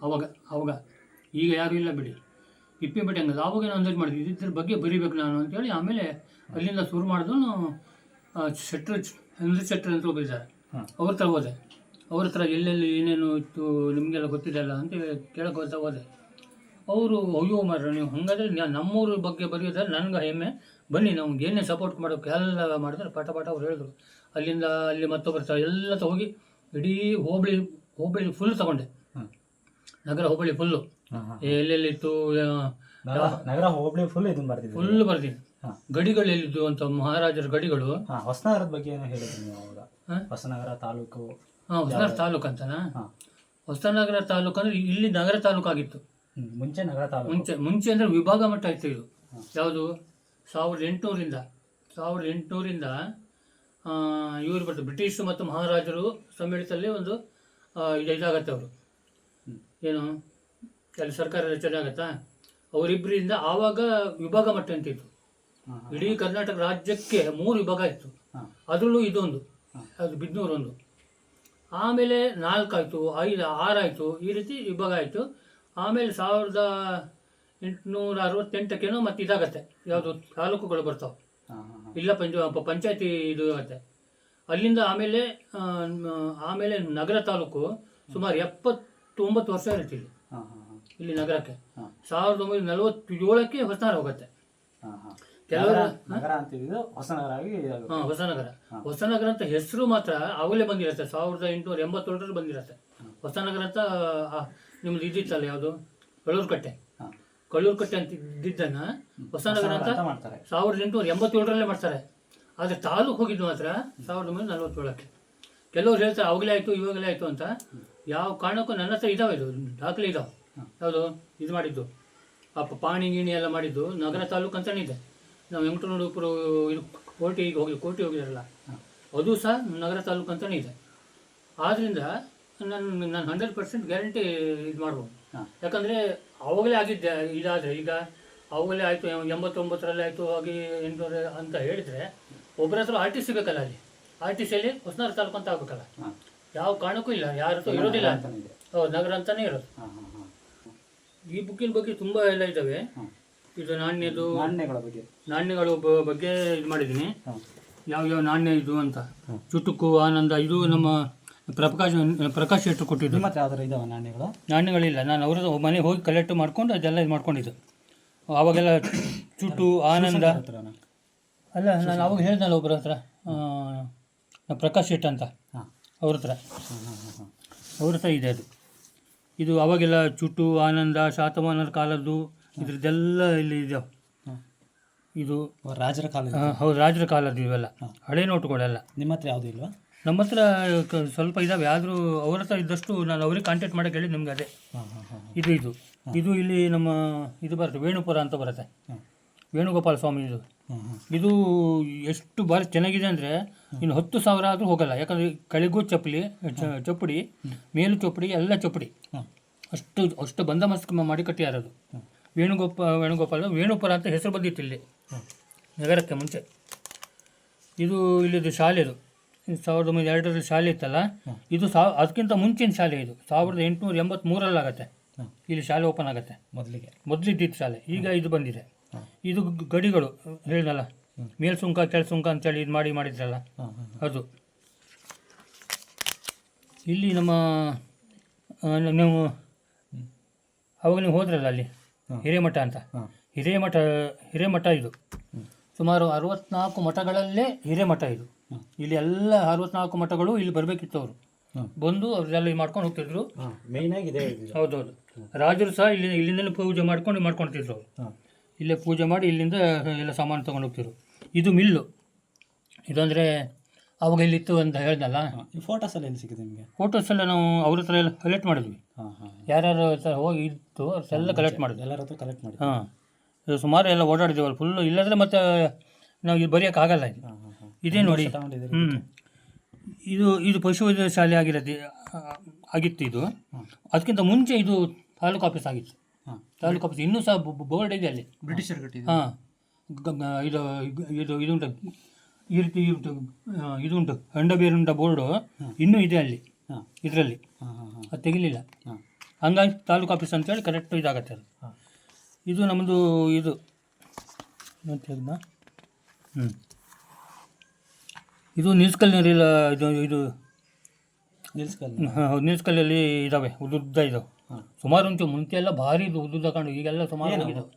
ಅವಾಗ. ಈಗ ಯಾರೂ ಇಲ್ಲ ಬಿಡಿ. ರಿಪ್ಪಿಪೇಟೆ ಹಂಗದು. ಆವಾಗ ನಾನು ಅಂದಾಜು ಮಾಡಿದ್ವಿ ಇದ್ರ ಬಗ್ಗೆ ಬರೀಬೇಕು ನಾನು ಅಂತೇಳಿ. ಆಮೇಲೆ ಅಲ್ಲಿಂದ ಶುರು ಮಾಡಿದ್ರು. ಚಂದ್ರ ಶೆಟ್ಟರ್ ಅಂತ ಒಬ್ಬರಿದ್ದಾರೆ, ಅವ್ರ ಹತ್ರ ಹೋದೆ. ಅವ್ರ ಹತ್ರ ಎಲ್ಲೆಲ್ಲಿ ಏನೇನು ಇತ್ತು ನಿಮಗೆಲ್ಲ ಗೊತ್ತಿದೆಯಲ್ಲ ಅಂತ ಕೇಳಕ್ಕೆ ಹೋದೆ. ಅವರು ಅಯ್ಯೋ ಮಾರ್ರೆ, ನೀವು ಹಾಗಾದ್ರೆ ನಮ್ಮೂರ ಬಗ್ಗೆ ಬರೆಯೋದ್ರೆ ನನಗೆ ಹೆಮ್ಮೆ, ಬನ್ನಿ ನಮ್ಗೆ ಏನೇ ಸಪೋರ್ಟ್ ಮಾಡೋಕ್ಕೆ ಎಲ್ಲ ಮಾಡಿದ್ರೆ ಪಾಠ ಅವ್ರು ಹೇಳಿದ್ರು. ಅಲ್ಲಿಂದ ಅಲ್ಲಿ ಮತ್ತೊಬ್ಬರು ಎಲ್ಲ ಹೋಗಿ ಇಡೀ ಹೋಬಳಿ ಫುಲ್ ತಗೊಂಡೆ. ನಗರ ಹೋಬಳಿ ಫುಲ್ಲು ಎಲ್ಲೆಲ್ಲಿತ್ತು, ನಗರ ಹೋಬಳಿ ಫುಲ್ ಇದನ್ನು ಫುಲ್ ಬರ್ತೀನಿ. ಗಡಿಗಳು ಎಲ್ಲಿದ್ದು ಅಂತ, ಮಹಾರಾಜರ ಗಡಿಗಳು. ಹೊಸನಗರದ ಬಗ್ಗೆ ಏನೋ ಹೇಳಿದ್ರು ನೀವು ಅವಾಗ. ಹೊಸನಗರ ತಾಲೂಕು. ಹೊಸನಗರ ತಾಲೂಕು ಅಂತನಾ? ಹೊಸನಗರ ತಾಲೂಕು ಅಂದ್ರೆ ಇಲ್ಲಿ ನಗರ ತಾಲೂಕು ಆಗಿತ್ತು ಮುಂಚೆ. ನಗರ ತಾಲೂಕು ಮುಂಚೆ ಅಂದ್ರೆ ವಿಭಾಗ ಮಟ್ಟ ಇತ್ತು ಇದು. ಯಾವುದು 1800ರಿಂದ ಇವರು ಬರ್ತಾರೆ ಬ್ರಿಟಿಷ್ ಮತ್ತು ಮಹಾರಾಜರು ಸಮ್ಮಿಳಿತಲ್ಲಿ ಒಂದು ಇದಾಗತ್ತೆ. ಅವರು ಏನು ಅಲ್ಲಿ ಸರ್ಕಾರ ರಚನೆ ಆಗತ್ತಾ, ಅವರಿಬ್ಬರಿಂದ ಆವಾಗ ವಿಭಾಗ ಮಟ್ಟ ಅಂತಿತ್ತು. ಇಡೀ ಕರ್ನಾಟಕ ರಾಜ್ಯಕ್ಕೆ 3 ವಿಭಾಗ ಇತ್ತು. ಅದರಲ್ಲೂ ಇದೊಂದು, ಅದು ಬಿದ್ನೂರು ಒಂದು. ಆಮೇಲೆ 4 ಆಯಿತು, 5, 6 ಆಯಿತು, ಈ ರೀತಿ ವಿಭಾಗ ಆಯಿತು. ಆಮೇಲೆ 1868 ಮತ್ತೆ ಇದಾಗತ್ತೆ, ಯಾವುದು ತಾಲೂಕುಗಳು ಬರ್ತಾವೆ. ಇಲ್ಲ ಪಂಚಾಯತಿ ಇದು ಆಗುತ್ತೆ. ಅಲ್ಲಿಂದ ಆಮೇಲೆ ನಗರ ತಾಲೂಕು ಸುಮಾರು 79 ವರ್ಷ ಇರುತ್ತೆ ಇಲ್ಲಿ ನಗರಕ್ಕೆ. 1947ಕ್ಕೆ ಹೊಸನಗರ ಹೋಗುತ್ತೆ. ಕೆಲವರು ಹೊಸನಗರ ಅಂತ ಹೆಸರು ಮಾತ್ರ ಅವಾಗಲೇ ಬಂದಿರುತ್ತೆ. 1887ರಲ್ಲಿ ಬಂದಿರುತ್ತೆ ಹೊಸನಗರ ಅಂತ. ನಿಮ್ದು ಇದಿತ್ತಲ್ಲ ಯಾವುದು ಕಳ್ಳೂರುಕಟ್ಟೆ ಅಂತ ಇದ್ದಿದ್ದನ್ನ ಹೊಸನಗರ ಅಂತ 1887ರಲ್ಲೇ ಮಾಡ್ತಾರೆ. ಆದರೆ ತಾಲೂಕು ಹೋಗಿದ್ದು ಮಾತ್ರ 1947ಕ್ಕೆ. ಕೆಲವ್ರು ಹೇಳ್ತಾರೆ ಅವಾಗಲೇ ಆಯಿತು ಇವಾಗಲೇ ಆಯಿತು ಅಂತ. ಯಾವ ಕಾರಣಕ್ಕೂ ನನ್ನ ಹತ್ರ ಇದಾವೆ, ಇದು ದಾಖಲೆ ಇದಾವೆ. ಯಾವುದು ಇದು ಮಾಡಿದ್ದು, ಪಾಣಿ ಗೀಣಿ ಎಲ್ಲ ಮಾಡಿದ್ದು ನಗರ ತಾಲೂಕು ಅಂತಲೇ ಇದೆ. ನಾವು ವೆಂಕಟನೂರುಪುರ ಇದು ಕೋಟಿ ಹೋಗಿದಾರಲ್ಲ, ಅದು ಸಹ ನಗರ ತಾಲೂಕು ಅಂತಲೇ ಇದೆ. ಆದ್ದರಿಂದ ನಾನು 100% ಗ್ಯಾರಂಟಿ ಇದು ಮಾಡ್ಬೋದು. ಯಾಕಂದರೆ ಅವಾಗಲೇ ಆಗಿದ್ದೆ ಇದಾದರೆ. ಈಗ ಅವಾಗಲೇ ಆಯಿತು 89ರಲ್ಲಿ ಆಯಿತು, ಹಾಗೆ 800 ಅಂತ ಹೇಳಿದರೆ ಒಬ್ಬರ ಹತ್ರ ಆರ್ ಟಿ ಸಿ ಬೇಕಲ್ಲ. ಅಲ್ಲಿ ಆರ್ ಟಿ ಸಿಯಲ್ಲಿ ಹೊಸನಗರ ತಾಲೂಕು ಅಂತ ಆಗಬೇಕಲ್ಲ. ಯಾವ ಕಾರಣಕ್ಕೂ ಇಲ್ಲ, ಯಾರ ಹತ್ರ ಇರೋದಿಲ್ಲ. ಹೌದು, ನಗರ ಅಂತಾನೆ ಇರೋದು. ಹಾಂ ಹಾಂ ಹಾಂ. ಈ ಬುಕ್ಕಿನ ಬಗ್ಗೆ ತುಂಬ ಎಲ್ಲ ಇದ್ದಾವೆ. ಹಾಂ. ಇದು ನಾಣ್ಯದ ನಾಣ್ಯಗಳ ಬಗ್ಗೆ ಇದು ಮಾಡಿದ್ದೀನಿ. ಹಾಂ. ಯಾವ್ಯಾವ ನಾಣ್ಯ ಇದು ಅಂತ. ಚುಟುಕು, ಆನಂದ, ಇದು ನಮ್ಮ ಪ್ರಕಾಶ್ ಶೆಟ್ಟರು ಕೊಟ್ಟಿದ್ದು. ಮತ್ತೆ ಯಾವ್ದಾರು ಇದಾವೆ ನಾಣ್ಯಗಳಿಲ್ಲ, ನಾನು ಅವ್ರ ಮನೆಗೆ ಹೋಗಿ ಕಲೆಕ್ಟ್ ಮಾಡ್ಕೊಂಡು ಅದೆಲ್ಲ ಇದು ಮಾಡ್ಕೊಂಡಿದ್ದು. ಆವಾಗೆಲ್ಲ ಚುಟು, ಆನಂದ ಅಲ್ಲ, ನಾನು ಅವಾಗ ಹೇಳ್ದಲ್ಲ ಒಬ್ಬರ ಹತ್ರ, ಪ್ರಕಾಶ್ ಶೆಟ್ ಅಂತ, ಅವ್ರ ಹತ್ರ ಇದೆ ಅದು. ಇದು ಅವಾಗೆಲ್ಲ ಚುಟು, ಆನಂದ, ಶಾತವಾಹನರ ಕಾಲದ್ದು, ಇದ್ರದ್ದೆಲ್ಲ ಇಲ್ಲಿ ಇದೆ. ಇದು ರಾಜರ ಕಾಲ. ಹೌದು, ರಾಜರ ಕಾಲದ್ದು ಇವೆಲ್ಲ ಹಳೆ ನೋಟುಗಳೆಲ್ಲ. ನಿಮ್ಮ ಹತ್ರ ಯಾವುದೂ ಇಲ್ವಾ? ನಮ್ಮ ಹತ್ರ ಸ್ವಲ್ಪ ಇದ್ದಾವೆ, ಆದರೂ ಅವ್ರ ಹತ್ರ ಇದ್ದಷ್ಟು ನಾನು ಅವ್ರಿಗೆ ಕಾಂಟ್ಯಾಕ್ಟ್ ಮಾಡೋಕ್ಕೆ ಹೇಳಿ ನಿಮ್ಗೆ ಅದೇ. ಇದು ಇಲ್ಲಿ ನಮ್ಮ ಇದು ಬರುತ್ತೆ, ವೇಣುಪುರ ಅಂತ ಬರುತ್ತೆ, ವೇಣುಗೋಪಾಲ ಸ್ವಾಮಿ ಇದು ಎಷ್ಟು ಭಾರಿ ಚೆನ್ನಾಗಿದೆ ಅಂದರೆ ಇನ್ನು 10,000 ಆದರೂ ಹೋಗಲ್ಲ. ಯಾಕಂದರೆ ಕೆಳಗೂ ಚಪ್ಪಡಿ, ಮೇಲು ಚಪ್ಪಡಿ, ಎಲ್ಲ ಚಪ್ಪಡಿ, ಅಷ್ಟು ಬಂದೋಬಸ್ತ್ ಮಾಡಿ ಕಟ್ಟಿಯಾರದು. ವೇಣುಪುರ ಅಂತ ಹೆಸರು ಬಂದಿತ್ತು ಇಲ್ಲಿ ನಗರಕ್ಕೆ ಮುಂಚೆ. ಇದು ಇಲ್ಲಿದು ಶಾಲೆದು 1902 ಶಾಲೆ ಇತ್ತಲ್ಲ, ಇದು ಅದಕ್ಕಿಂತ ಮುಂಚಿನ ಶಾಲೆ. ಇದು 1883 ಆಗುತ್ತೆ ಇಲ್ಲಿ ಶಾಲೆ ಓಪನ್ ಆಗುತ್ತೆ. ಮೊದಲಿದ್ದಿತ್ತು ಶಾಲೆ, ಈಗ ಇದು ಬಂದಿದೆ. ಇದು ಗಡಿಗಳು ಹೇಳಿದಲ್ಲ, ಮೇಲ್ಸುಂಕ ಕೆಳಸುಂಕ ಅಂತೇಳಿ ಇದು ಮಾಡಿದ್ರಲ್ಲ ಅದು. ಇಲ್ಲಿ ನೀವು ಅವಾಗ ನೀವು ಹೋದ್ರಲ್ಲ ಅಲ್ಲಿ ಹಿರೇಮಠ ಅಂತ, ಹಿರೇಮಠ ಇದು ಸುಮಾರು 64 ಮಠಗಳಲ್ಲೇ ಹಿರೇಮಠ ಇದು. ಇಲ್ಲಿ ಎಲ್ಲ 64 ಮಠಗಳು ಇಲ್ಲಿ ಬರಬೇಕಿತ್ತು. ಅವರು ಬಂದು ಅವರೆಲ್ಲ ಇದು ಮಾಡ್ಕೊಂಡು ಹೋಗ್ತಿದ್ರು. ಹೌದೌದು, ರಾಜರು ಸಹ ಇಲ್ಲಿಂದಲೇ ಪೂಜೆ ಮಾಡ್ಕೊಳ್ತಿದ್ರು ಅವರು. ಇಲ್ಲೇ ಪೂಜೆ ಮಾಡಿ ಇಲ್ಲಿಂದ ಎಲ್ಲ ಸಾಮಾನು ತೊಗೊಂಡು ಹೋಗ್ತಿದ್ರು. ಇದು ಮಿಲ್ಲು. ಇದಂದರೆ ಅವಾಗ ಇಲ್ಲಿತ್ತು ಅಂತ ಹೇಳ್ದಲ್ಲ. ಫೋಟೋಸ್ ಎಲ್ಲ ಎಲ್ಲಿ ಸಿಗುತ್ತೆ ನಿಮಗೆ? ಫೋಟೋಸ್ ಎಲ್ಲ ನಾವು ಅವ್ರ ಹತ್ರ ಎಲ್ಲ ಕಲೆಕ್ಟ್ ಮಾಡಿದ್ವಿ. ಯಾರ್ಯಾರು ಹೋಗಿ ಇತ್ತು ಎಲ್ಲ ಕಲೆಕ್ಟ್ ಮಾಡಿದ್ವಿ. ಎಲ್ಲರ ಹತ್ರ ಕಲೆಕ್ಟ್ ಮಾಡಿ. ಹಾಂ, ಇದು ಸುಮಾರು ಎಲ್ಲ ಓಡಾಡಿದ್ದೀವಲ್ಲ ಫುಲ್ಲು. ಇಲ್ಲಾಂದರೆ ಮತ್ತೆ ನಾವು ಇದು ಬರೆಯೋಕ್ಕಾಗಲ್ಲ. ಇದೇ ನೋಡಿ. ಇದು ಪಶುವೈದ್ಯ ಶಾಲೆ ಆಗಿತ್ತು ಇದು. ಅದಕ್ಕಿಂತ ಮುಂಚೆ ಇದು ತಾಲೂಕು ಆಫೀಸ್ ಆಗಿತ್ತು. ತಾಲೂಕು ಆಫೀಸ್ ಇನ್ನೂ ಸಹ ಬೋರ್ಡ್ ಇದೆ ಅಲ್ಲಿ, ಬ್ರಿಟಿಷರ್ ಕಟ್ಟಿದ್ದು. ಹಾಂ, ಇದುಂಟು ಈ ರೀತಿ ಇದುಂಟು ಅಂಡಬೇರುಂಡ ಬೋರ್ಡು ಇನ್ನೂ ಇದೆ ಅಲ್ಲಿ ಇದರಲ್ಲಿ. ಅದು ತೆಗಿಲಿಲ್ಲ. ಹಂಗಾಗಿ ತಾಲೂಕು ಆಫೀಸ್ ಅಂತೇಳಿ ಕರೆಕ್ಟ್ ಇದಾಗತ್ತೆ ಅದು. ಇದು ನಮ್ಮದು ಇದು ಅಂತ ಹೇಳಿದ್ನ. ಇದು ನಿಲ್ಸ್ಕಲ್ಲಿನ ಇದು ನಿಲ್ಸ್ಕಲ್ಲಲ್ಲಿ ಇದ್ದಾವೆ, ಉದ್ದುದ್ದ ಇದಾವೆ ಸುಮಾರು. ಮುಂಚೆ ಎಲ್ಲ ಭಾರಿ ಉದ್ದುದ್ದ ಕಂಡು, ಈಗೆಲ್ಲ ಸುಮಾರು ಇದಾವೆ.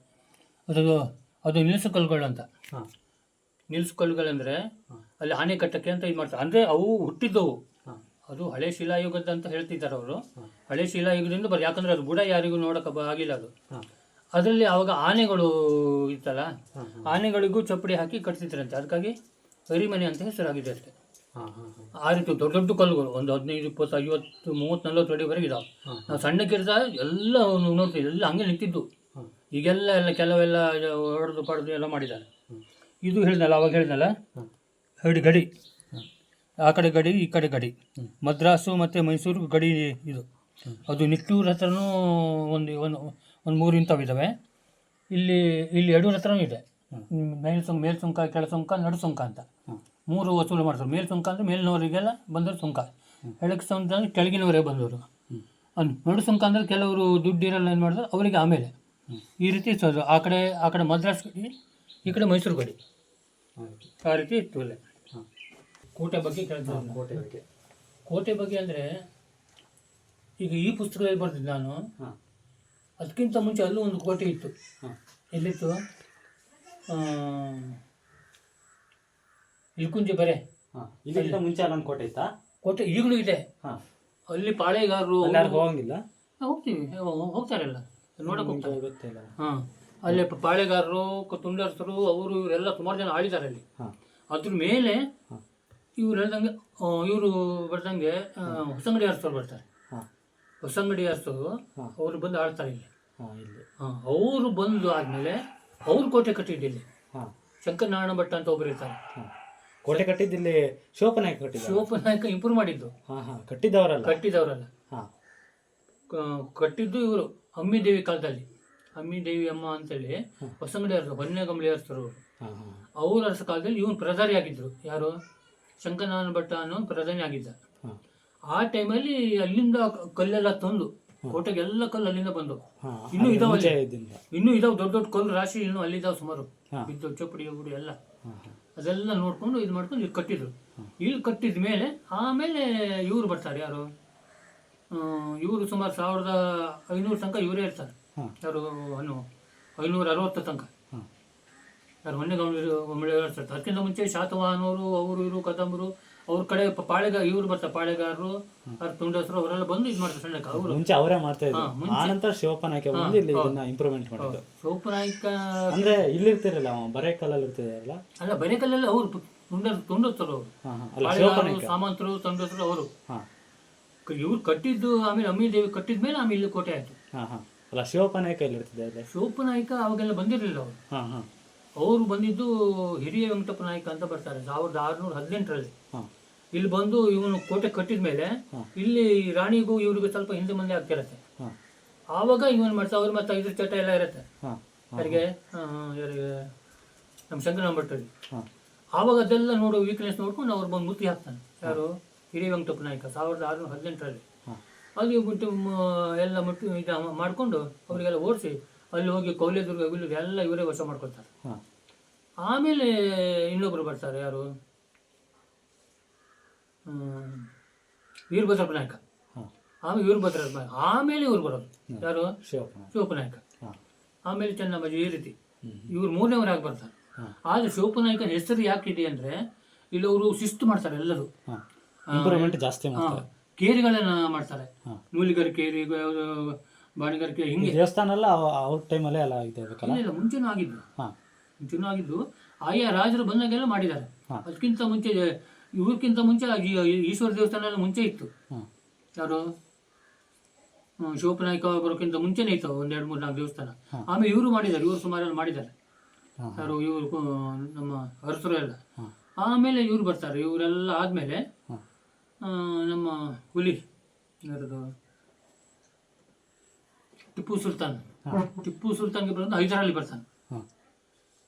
ಅದು ನಿಲ್ಸುಕಲ್ಲುಗಳು ಅಂತ. ನಿಲ್ಸುಕಲ್ಲುಗಳಂದರೆ ಅಲ್ಲಿ ಆನೆ ಕಟ್ಟಕ್ಕೆ ಅಂತ ಇದು ಮಾಡ್ತಾರೆ. ಅಂದರೆ ಅವು ಹುಟ್ಟಿದ್ದವು, ಅದು ಹಳೆ ಶಿಲಾಯುಗದ ಅಂತ ಹೇಳ್ತಿದ್ದಾರೆ ಅವರು. ಹಳೆ ಶಿಲಾಯುಗದಿಂದ ಯಾಕಂದರೆ ಅದು ಬುಡ ಯಾರಿಗೂ ನೋಡೋಕೆ ಆಗಿಲ್ಲ ಅದು. ಅದರಲ್ಲಿ ಆವಾಗ ಆನೆಗಳು ಇತ್ತಲ್ಲ, ಆನೆಗಳಿಗೂ ಚಪ್ಪಡಿ ಹಾಕಿ ಕಟ್ತಿದ್ರಂತೆ. ಅದಕ್ಕಾಗಿ ಹರಿಮನೆ ಅಂತ ಹೆಸರಾಗಿದೆ ಅಷ್ಟೇ. ಆ ರೀತಿ ದೊಡ್ಡ ದೊಡ್ಡ ಕಲ್ಲುಗಳು ಒಂದು 15, 20, 50, 30, 40 ಅಡಿವರೆಗೆ ಇದಾವೆ. ನಾವು ಸಣ್ಣಕ್ಕಿರ್ತಾ ಎಲ್ಲ ನೋಡ್ತೀವಿ, ಎಲ್ಲ ಹಂಗೆ ನಿಂತಿದ್ದು. ಈಗೆಲ್ಲ ಕೆಲವೆಲ್ಲ ಹೊಡೆದು ಪಡೆದು ಎಲ್ಲ ಮಾಡಿದ್ದಾರೆ. ಇದು ಹೇಳಿದ್ನಲ್ಲ, ಅವಾಗ ಹೇಳಿದ್ನಲ್ಲ, ಗಡಿ, ಆ ಕಡೆ ಗಡಿ, ಈ ಕಡೆ ಗಡಿ, ಮದ್ರಾಸು ಮತ್ತು ಮೈಸೂರು ಗಡಿ ಇದು. ಅದು ನಿಟ್ಟೂರು ಹತ್ರನೂ ಒಂದು 3 ಇಂಥವಿದ್ದಾವೆ. ಇಲ್ಲಿ ಯಡೂರ ಹತ್ರನೂ ಇದೆ. ಮೇಲ್ಸುಂಕ, ಕೆಳಸುಂಕ, ನಡುಸುಂಕ ಅಂತ 3 ವಸೂಲು ಮಾಡ್ತಾರೆ. ಮೇಲ್ಸುಂಕ ಅಂದರೆ ಮೇಲಿನವರಿಗೆಲ್ಲ ಬಂದವರು ಸುಂಕ, ಕೆಳಸುಂಕ ಅಂದರೆ ಕೆಳಗಿನವರೇ ಬಂದವರು. ನಡುಸುಂಕ ಅಂದರೆ ಕೆಲವರು ದುಡ್ಡಿರಲ್ಲ ಏನು ಮಾಡಿದ್ರೆ ಅವರಿಗೆ ಆಮೇಲೆ. ಈ ರೀತಿ ಇತ್ತು. ಆ ಕಡೆ ಮದ್ರಾಸ್ ಗಡಿ, ಈ ಕಡೆ ಮೈಸೂರು ಗಡಿ, ಆ ರೀತಿ ಇತ್ತು ಅಲ್ಲೇ. ಕೋಟೆ ಬಗ್ಗೆ ಕೇಳ್ತಾರೆ. ಕೋಟೆ ಬಗ್ಗೆ ಅಂದರೆ ಈಗ ಈ ಪುಸ್ತಕದಲ್ಲಿ ಬರ್ತಿದ್ದೆ ನಾನು. ಅದಕ್ಕಿಂತ ಮುಂಚೆ ಅಲ್ಲೂ ಒಂದು ಕೋಟೆ ಇತ್ತು. ಎಲ್ಲಿತ್ತು? ಇಲ್ಕುಂಜಿ ಬರೆ ಮುಂಚೆ ಅಲ್ಲೊಂದು ಕೋಟೆ ಇತ್ತಾ? ಕೋಟೆ ಈಗಲೂ ಇದೆ. ಅಲ್ಲಿ ಪಾಳೆಗಾರರು ಹೋಗಂಗಿಲ್ಲ, ಹೋಗ್ತೀವಿ, ಹೋಗ್ತಾರಲ್ಲ ನೋಡಕ್ಕೆ ಹೋಗ್ತಾರೆ. ಹಾಂ, ಅಲ್ಲಿ ಪಾಳೆಗಾರರು, ತುಂಡರಸರು, ಅವರು ಇವರೆಲ್ಲ ಸುಮಾರು ಜನ ಆಳಿದ್ದಾರೆ ಅಲ್ಲಿ. ಅದ್ರ ಮೇಲೆ ಇವ್ರು ಹೇಳ್ದಂಗೆ ಇವರು ಬರ್ದಂಗೆ ಹೊಸಂಗಡಿ ಅರಸರು ಬರ್ತಾರೆ. ಹೊಸಂಗಡಿ ಅರಸರು ಅವರು ಬಂದು ಆಳ್ತಾರೆ ಇಲ್ಲಿ. ಅವರು ಬಂದು ಆದಮೇಲೆ ಅವ್ರು ಕೋಟೆ ಕಟ್ಟಿದ್ದಿಲ್ಲಿ. ಶಂಕರನಾರಾಯಣ ಭಟ್ಟ ಅಂತ ಒಬ್ಬರು ಇರ್ತಾರೆ. ಕೋಟೆ ಕಟ್ಟಿದ್ದಿಲ್ಲಿ ಶಿವಪ್ಪನಾಯಕ ಇಂಪ್ರೂವ್ ಮಾಡಿದ್ದು. ಕಟ್ಟಿದವರಲ್ಲ, ಕಟ್ಟಿದ್ದು ಇವರು ಅಮ್ಮಿದೇವಿ ಕಾಲದಲ್ಲಿ. ಅಮ್ಮಿದೇವಿ ಅಮ್ಮ ಅಂತೇಳಿ ಹೊಸಂಗಡಿ ಅರಸರು, ಹೊನ್ನೆಗಂಬಳಿ ಅರಸರು ಅವ್ರ ಅರಸ ಕಾಲದಲ್ಲಿ ಇವನು ಪ್ರಧಾನಿ ಆಗಿದ್ದರು. ಯಾರು? ಶಂಕರನಾರಾಯಣ ಭಟ್ಟ ಅನ್ನೋ ಪ್ರಧಾನಿ ಆಗಿದ್ದ. ಆ ಟೈಮಲ್ಲಿ ಅಲ್ಲಿಂದ ಕಲ್ಲೆಲ್ಲ ತಂದು ಕೋಟೆಗೆಲ್ಲ ಕಲ್ಲು ಅಲ್ಲಿಂದ ಬಂದು ಹಾ, ಇನ್ನೂ ಇದಾವೆ ಮುಂಚೆ ಅಲ್ಲಿ. ಇದ್ದಿಂದ. ಇನ್ನೂ ಇದಾವೆ ದೊಡ್ಡ ದೊಡ್ಡ ಕಲ್ಲು ರಾಶಿ ಇನ್ನೂ ಅಲ್ಲಿದ್ದಾವೆ ಸುಮಾರು ಹಾ. ಬಿದ್ದು ಚಪ್ಪಡಿ ಗುಡಿ ಎಲ್ಲ ಹಾ, ಹಾ. ಅದೆಲ್ಲ ನೋಡ್ಕೊಂಡು ಇದು ಮಾಡ್ಕೊಂಡು ಇಲ್ಲಿ ಕಟ್ಟಿದ್ರು. ಇಲ್ಲಿ ಕಟ್ಟಿದ ಮೇಲೆ ಆಮೇಲೆ ಇವರು ಬರ್ತಾರೆ ಯಾರು ಇವರು ಸುಮಾರು 1500 ತನಕ ಇವರೇ ಇರ್ತಾರೆ. ಹಾ. ಯಾರು 560 ತನಕ ಹಾ. ಯಾರು ಹೊನ್ನೆಗಾಂವ್ ಇರ್ತಾರೆ. ಅದಕ್ಕಿಂತ ಮುಂಚೆ ಶಾತವಾಹನವರು ಅವರು ಇವರು ಕದಂಬರು ಅವ್ರ ಕಡೆ ಇವ್ರು ಬರ್ತಾರೆ ಪಾಳೆಗಾರರು ಅವ್ರ ತುಂಡಸರು ಅವರೆಲ್ಲ ಬಂದು ಇದು ಮಾಡ್ತಾರೆ ಸಣ್ಣಕ್ಕೆ ಅವರು. ಮುಂಚೆ ಅವರೇ ಮಾಡ್ತಾ ಇದ್ರು. ಮುಂಚೆ. ಆ ನಂತರ ಶಿವಪ್ಪ ನಾಯ್ಕ ಬಂದು ಇಲ್ಲಿ ಇದನ್ನ ಇಂಪ್ರೂವ್ಮೆಂಟ್ ಮಾಡಿದ್ದು. ಸೋಪನಾಯ್ಕ ಅಂದ್ರೆ ಇಲ್ಲಿ ಇರ್ತಿರಲ್ಲ ಅವ ಬರೇ ಕಲ್ಲಲ್ಲಿ ಇರ್ತಿದಾರಲ್ಲ. ಅಲ್ಲ ಬರೀ ಕಲ್ಲೆಲ್ಲ ಅವರು ತುಂಡಸ್ತರು ಅವರು ಹಾ, ಹಾ. ಅಲ್ಲ ಶಿವಪ್ಪ ನಾಯ್ಕ. ಸಾಮಂತರು ತುಂಡಸರು ಅವರು ಹಾ. ಇವ್ರು ಕಟ್ಟಿದ್ದು. ಆಮೇಲೆ ಅಮ್ಮಿ ದೇವಿ ಕಟ್ಟಿದ ಮೇಲೆ ಆಮೇಲೆ ಇಲ್ಲಿ ಕೋಟೆ ಆಯ್ತು. ಹಾ, ಹಾ. ಅಲ್ಲ ಶಿವಪ್ಪ ನಾಯ್ಕ ಇಲ್ಲಿ ಇರ್ತಿದ್ದಾರೆ. ಸೋಪನಾಯ್ಕ ಅವಾಗೆಲ್ಲ ಬಂದಿರಲಿಲ್ಲ ಅವರು. ಹಾ, ಹಾ. ಅವರು ಬಂದಿದ್ದು ಹಿರಿಯ ವೆಂಕಟಪ್ಪ ನಾಯ್ಕ ಅಂತ ಬರ್ತಾರೆ 1618ರಲ್ಲಿ. ಹಾ. ಇಲ್ಲಿ ಬಂದು ಇವನು ಕೋಟೆ ಕಟ್ಟಿದ ಮೇಲೆ ಇಲ್ಲಿ ರಾಣಿಗೂ ಇವ್ರಿಗೂ ಸ್ವಲ್ಪ ಹಿಂದೆ ಮುಂದೆ ಆಗ್ತಿರತ್ತೆ. ಹಾ. ಆವಾಗ ಇವನ್ ಮಾಡ್ತಾ ಅವ್ರು ಮತ್ತೆ ಇದ್ರ ಚಟ ಎಲ್ಲ ಇರತ್ತೆ ಹಾ. ಯಾರಿಗೆ ಯಾರಿಗೆ ನಮ್ಮ ಶಂಕರನಾಮ ಭಟ್ಟರಿಗೆ. ಹಾ. ಆವಾಗ ಅದೆಲ್ಲ ನೋಡೋ ವೀಕ್ನೆಸ್ ನೋಡ್ಕೊಂಡು ಅವ್ರು ಬಂದು ಮುತ್ತಿ ಹಾಕ್ತಾನೆ ಯಾರು ಹಿರಿಯ ವೆಂಕಟಪ್ಪ ನಾಯ್ಕ 1618ರಲ್ಲಿ. ಹಾ. ಅಲ್ಲಿ ಬಿಟ್ಟು ಎಲ್ಲ ಮುಟ್ಟು ಇದು ಮಾಡಿಕೊಂಡು ಅವರಿಗೆಲ್ಲ ಓಡಿಸಿ ಅಲ್ಲಿ ಹೋಗಿ ಕೌಲೇದುರ್ಗ ಎಲ್ಲ ಇವರೇ ವಶ ಮಾಡ್ಕೊಳ್ತಾರೆ. ಹಾ. ಆಮೇಲೆ ಇನ್ನೊಬ್ರು ಬರ್ತಾರೆ ಯಾರು ವೀರಭದ್ರಪ್ಪ ನಾಯ್ಕ. ಹಾ. ಆಮೇಲೆ ವೀರಭದ್ರಪ್ಪ ನಾಯ್ಕ ಆಮೇಲೆ ಇವ್ರು ಬರೋದು ಯಾರು ಶಿವಪ್ಪ ನಾಯ್ಕ. ಶಿವಪ್ಪ ನಾಯ್ಕ. ಹಾ. ಆಮೇಲೆ ಚೆನ್ನಮ್ಮಾಜಿ ಈ ರೀತಿ ಹ್ಮ್. ಇವ್ರು 3ನೇವರಾಗಿ ಬರ್ತಾರೆ. ಹಾ. ಆದ್ರೆ ಶಿವಪ್ಪ ನಾಯ್ಕನ ಹೆಸರು ಯಾಕಿದೆ ಅಂದ್ರೆ ಇಲ್ಲಿ ಅವರು ಶಿಸ್ತು ಮಾಡ್ತಾರೆ ಎಲ್ಲರೂ. ಹಾ. ಇಂಪ್ರೂವ್ಮೆಂಟ್ ಜಾಸ್ತಿ ಮಾಡ್ತಾರೆ. ಕೇರಿಗಳನ್ನ ಮಾಡ್ತಾರೆ. ಹಾ. ನೂಲಿಗರ ಕೇರಿ ಬಾಣಿಗರ ಕೇರಿ ಹಿಂಗೆ ದೇವಸ್ಥಾನ ಎಲ್ಲ ಅವ್ರ ಟೈಮಲ್ಲೇ ಎಲ್ಲ ಇದಾಗಬೇಕಲ್ಲ. ಇಲ್ಲ ಮುಂಚೆನೂ ಆಗಿದ್ದು. ಹಾ. ಮುಂಚೆನೂ ಆಗಿದ್ದು ಆಯಾ ರಾಜರು ಬಂದಾಗೆಲ್ಲ ಮಾಡಿದ್ದಾರೆ. ಹಾ. ಅದಕ್ಕಿಂತ ಮುಂಚೆ ಇವ್ರಕ್ಕಿಂತ ಮುಂಚೆ ಈಶ್ವರ ದೇವಸ್ಥಾನ ಎಲ್ಲ ಮುಂಚೆ ಇತ್ತು. ಹಾ. ಯಾರು ಶಿವಪ್ಪ ನಾಯ್ಕ ಬರೋಕ್ಕಿಂತ ಮುಂಚೆನೇ ಇತ್ತು 1, 2, 3, 4 ದೇವಸ್ಥಾನ. ಹಾ. ಆಮೇಲೆ ಇವರು ಮಾಡಿದ್ದಾರೆ. ಇವರು ಸುಮಾರೆಲ್ಲ ಮಾಡಿದ್ದಾರೆ. ಹಾ. ಯಾರು ಇವರು ನಮ್ಮ ಅರಸರು ಎಲ್ಲ. ಹಾ. ಆಮೇಲೆ ಇವ್ರು ಬರ್ತಾರೆ. ಇವರೆಲ್ಲ ಆದಮೇಲೆ ಹಾ. ನಮ್ಮ ಹುಲಿ ಯಾರದು ಟಿಪ್ಪು ಸುಲ್ತಾನ್. ಟಿಪ್ಪು ಸುಲ್ತಾನ್ಗೆ ಬಂದು ಹೈದರಾಲಿ ಬರ್ತಾನೆ. ಹಾ.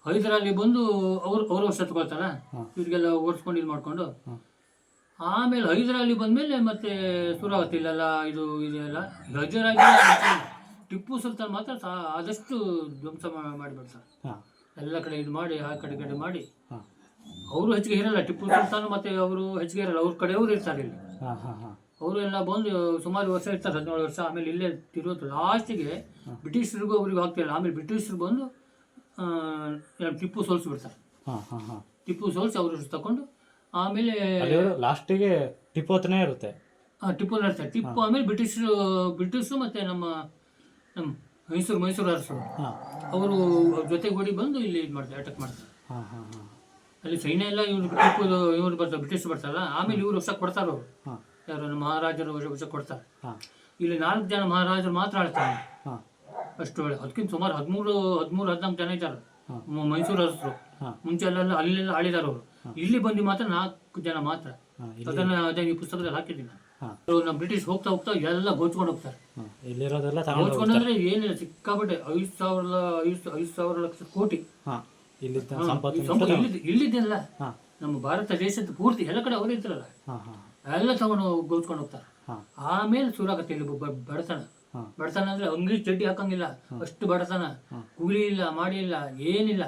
ಹೈದರಾಲಿ ಬಂದು ಅವ್ರ ವರ್ಷ ತಗೊಳ್ತಾರ ಹಾ. ಇವ್ರಿಗೆಲ್ಲ ಓಡಿಸ್ಕೊಂಡು ಇದು ಮಾಡ್ಕೊಂಡು. ಹಾ. ಆಮೇಲೆ ಹೈದರಾಲಿ ಬಂದಮೇಲೆ ಮತ್ತೆ ಸುರಾವತಿ ಇಲ್ಲೆಲ್ಲ ಇದೆಲ್ಲ ಹೈದರಾಲಿ. ಟಿಪ್ಪು ಸುಲ್ತಾನ್ ಮಾತ್ರ ಆದಷ್ಟು ಧ್ವಂಸ ಮಾಡಿಬಿಡ್ತಾರೆ. ಹಾ. ಎಲ್ಲ ಕಡೆ ಇದು ಮಾಡಿ ಆ ಕಡೆ ಮಾಡಿ. ಹಾ. ಅವರು ಹೆಚ್ಚಿಗೆ ಇರಲ್ಲ. ಟಿಪ್ಪು ಸುಲ್ತಾನ್ ಮತ್ತೆ ಅವರು ಹೆಚ್ಚಿಗೆ ಇರಲ್ಲ. ಅವ್ರ ಕಡೆಯವರು ಇರ್ತಾರೆ ಇಲ್ಲಿ. ಹಾ. ಹಾ. ಹಾ. ಅವರು ಎಲ್ಲ ಬಂದು ಸುಮಾರು ವರ್ಷ ಇರ್ತಾರೆ 17 ವರ್ಷ. ಆಮೇಲೆ ಇಲ್ಲೇ ತಿರುವುದು. ಲಾಸ್ಟಿಗೆ ಬ್ರಿಟಿಷರಿಗೂ ಅವ್ರಿಗೂ ಆಗ್ತಿಲ್ಲ. ಆಮೇಲೆ ಬ್ರಿಟಿಷರು ಬಂದು ಟಿಪ್ಪು ಸೋಲಿಸ್ಬಿಡ್ತಾರೆ. ಹಾ. ಹಾ. ಹಾ. ಟಿಪ್ಪು ಸೋಲಿಸಿ ಅವರು ತಗೊಂಡು ಆಮೇಲೆ ಲಾಸ್ಟಿಗೆ ಟಿಪ್ಪು ಹತ್ರನೇ ಇರುತ್ತೆ. ಟಿಪ್ಪು ನಡೆಸ್ತಾರೆ. ಟಿಪ್ಪು ಆಮೇಲೆ ಬ್ರಿಟಿಷರು ಮತ್ತೆ ನಮ್ಮ ಮೈಸೂರು ಅರಸರು ಹಾ. ಅವರು ಜೊತೆಗೂಡಿ ಬಂದು ಇಲ್ಲಿ ಇದು ಮಾಡ್ತಾರೆ, ಅಟ್ಯಾಕ್ ಮಾಡ್ತಾರೆ. ಹಾ. ಹಾ. ಹಾ. ಅಲ್ಲಿ ಸೈನ್ಯ ಎಲ್ಲ ಇವ್ರು ಬರ್ತಾರೆ, ಬ್ರಿಟಿಷರು ಬರ್ತಾರಲ್ಲ. ಆಮೇಲೆ ಇವ್ರು ವರ್ಷ ಕೊಡ್ತಾರೆ. ಅವರು ಹಾ. ಯಾರು ನಮ್ಮ ಮಹಾರಾಜರು ವರ್ಷ ಕೊಡ್ತಾರೆ. ಹಾ. ಇಲ್ಲಿ 4 ಜನ ಮಹಾರಾಜರು ಮಾತ್ರ ಆಳ್ತಾರೆ. ಹಾ. ಅಷ್ಟು ಒಳ್ಳೆ. ಅದಕ್ಕಿಂತ ಸುಮಾರು 13-14 ಜನ ಇದ್ದಾರೆ ಮೈಸೂರು ಅರಸರು. ಹಾ. ಮುಂಚೆ ಅಲ್ಲೆಲ್ಲ ಆಳಿದಾರೆ ಅವರು. ಇಲ್ಲಿ ಬಂದು ಮಾತ್ರ 4 ಜನ ಮಾತ್ರ. ಹಾ. ಅದನ್ನ ಈ ಪುಸ್ತಕದಲ್ಲಿ ಹಾಕಿದ್ದೀನಿ. ಹಾ. ನಮ್ಮ ಬ್ರಿಟಿಷ್ ಹೋಗ್ತಾ ಎಲ್ಲ ಗೋಚ್ಕೊಂಡು ಹೋಗ್ತಾರೆ. ಹಾ. ಇಲ್ಲಿರೋದೆಲ್ಲ ತಗೊಂಡು ಗೋಚ್ಕೊಂಡ್ರೆ ಏನಿಲ್ಲ, ಸಿಕ್ಕಾಪಟ್ಟೆ 5,000 ಲಕ್ಷ ಕೋಟಿ ಹಾ. ಇಲ್ಲಿದ್ದ ಸಂಪತ್ತು ಇಲ್ಲಿದ್ದೆಲ್ಲ ಹಾ. ನಮ್ಮ ಭಾರತ ದೇಶದ ಪೂರ್ತಿ ಎಲ್ಲ ಕಡೆ ಅವರು ಇರ್ತಾರಲ್ಲ ಹಾ. ಹಾ. ಎಲ್ಲ ತಗೊಂಡು ಗೋಚ್ಕೊಂಡು ಹೋಗ್ತಾರೆ. ಹಾ. ಆಮೇಲೆ ಶುರುವಾಗತ್ತೆ ಇಲ್ಲಿ ಬಡತನ. ಹಾ. ಬಡತನ ಅಂದ್ರೆ ಅಂಗಿ ಚಡ್ಡಿ ಹಾಕಂಗಿಲ್ಲ, ಅಷ್ಟು ಬಡತನ. ಕೂಲಿ ಇಲ್ಲ, ಮಾಡಿ ಇಲ್ಲ, ಏನಿಲ್ಲ.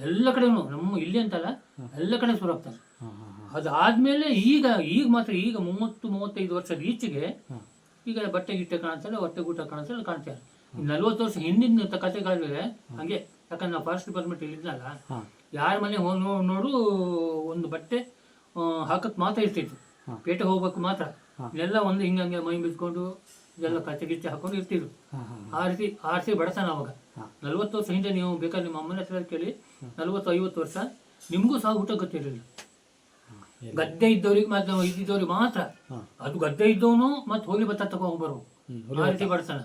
ಎಲ್ಲ ಕಡೆನೂ ನಮ್ಮ ಇಲ್ಲಿ ಅಂತಲ್ಲ ಎಲ್ಲ ಕಡೆ ಶುರುವಾಗ್ತಾರೆ. ಹಾ. ಹಾ. ಅದಾದ್ಮೇಲೆ ಈಗ ಮಾತ್ರ 30-35 ವರ್ಷದ ಈಚೆಗೆ ಈಗ ಬಟ್ಟೆ ಗಿಟ್ಟೆ ಕಾಣಿಸ್ತಾರೆ, ಹೊಟ್ಟೆ ಊಟ ಕಾಣಿಸ್ತಾರೆ, ಕಾಣ್ತಾರೆ. 40 ವರ್ಷ ಹಿಂದಿನ ಕಥೆಗಳಿವೆ ಹಂಗೆ. ಯಾಕಂದ್ರೆ ನಾವು ಫಾರೆಸ್ಟ್ ಡಿಪಾರ್ಟ್ಮೆಂಟ್ ಇಲ್ಲಿದ್ನಲ್ಲ, ಯಾರ ಮನೆ ನೋಡು ಒಂದು ಬಟ್ಟೆ ಹಾಕಕ್ ಮಾತ್ರ ಇರ್ತಿತ್ತು. ಪೇಟೆ ಹೋಗ್ಬೇಕು ಮಾತ್ರ. ಇಲ್ಲೆಲ್ಲ ಒಂದು ಹಿಂಗಂಗೆ ಮೈ ಬಿಚ್ಕೊಂಡು ಇದೆಲ್ಲ ಕಚ್ಚೆ ಗಿಚ್ಚೆ ಹಾಕೊಂಡು ಇರ್ತಿದ್ರು. ಆ ರೀತಿ ಬಡತನ ಅವಾಗ. 40 ವರ್ಷ ಹಿಂದೆ ನೀವು ಬೇಕಾದ್ರೆ ನಿಮ್ಮ ಅಮ್ಮನ ಹತ್ರ ಕೇಳಿ, 40-50 ವರ್ಷ ನಿಮಗೂ ಸಾವು ಊಟ ಗೊತ್ತಿರಲಿಲ್ಲ. ಗದ್ದೆ ಇದ್ದವ್ರಿಗೆ ಮತ್ತೆ ಇದ್ದಿದ್ದವ್ರಿಗೆ ಮಾತ್ರ. ಅದು ಗದ್ದೆ ಇದ್ದವನು ಮತ್ತೆ ಹೋಗಿ ಭತ್ತ ತಗೊಂಡ್ಬರು. ಆ ರೀತಿ ಬಡತನ.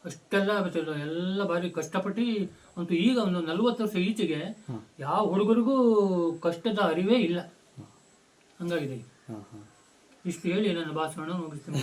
ಅಷ್ಟೆಲ್ಲ ಎಲ್ಲ ಬಾರಿ ಕಷ್ಟಪಟ್ಟು ಅಂತೂ ಈಗ ಒಂದು 40 ವರ್ಷ ಈಚೆಗೆ ಯಾವ ಹುಡುಗರಿಗೂ ಕಷ್ಟದ ಅರಿವೇ ಇಲ್ಲ. ಹಂಗಾಗಿದೆ. ಇಷ್ಟು ಹೇಳಿ ನನ್ನ ಭಾಷಣ ಮುಗಿಸ್ತೀನಿ.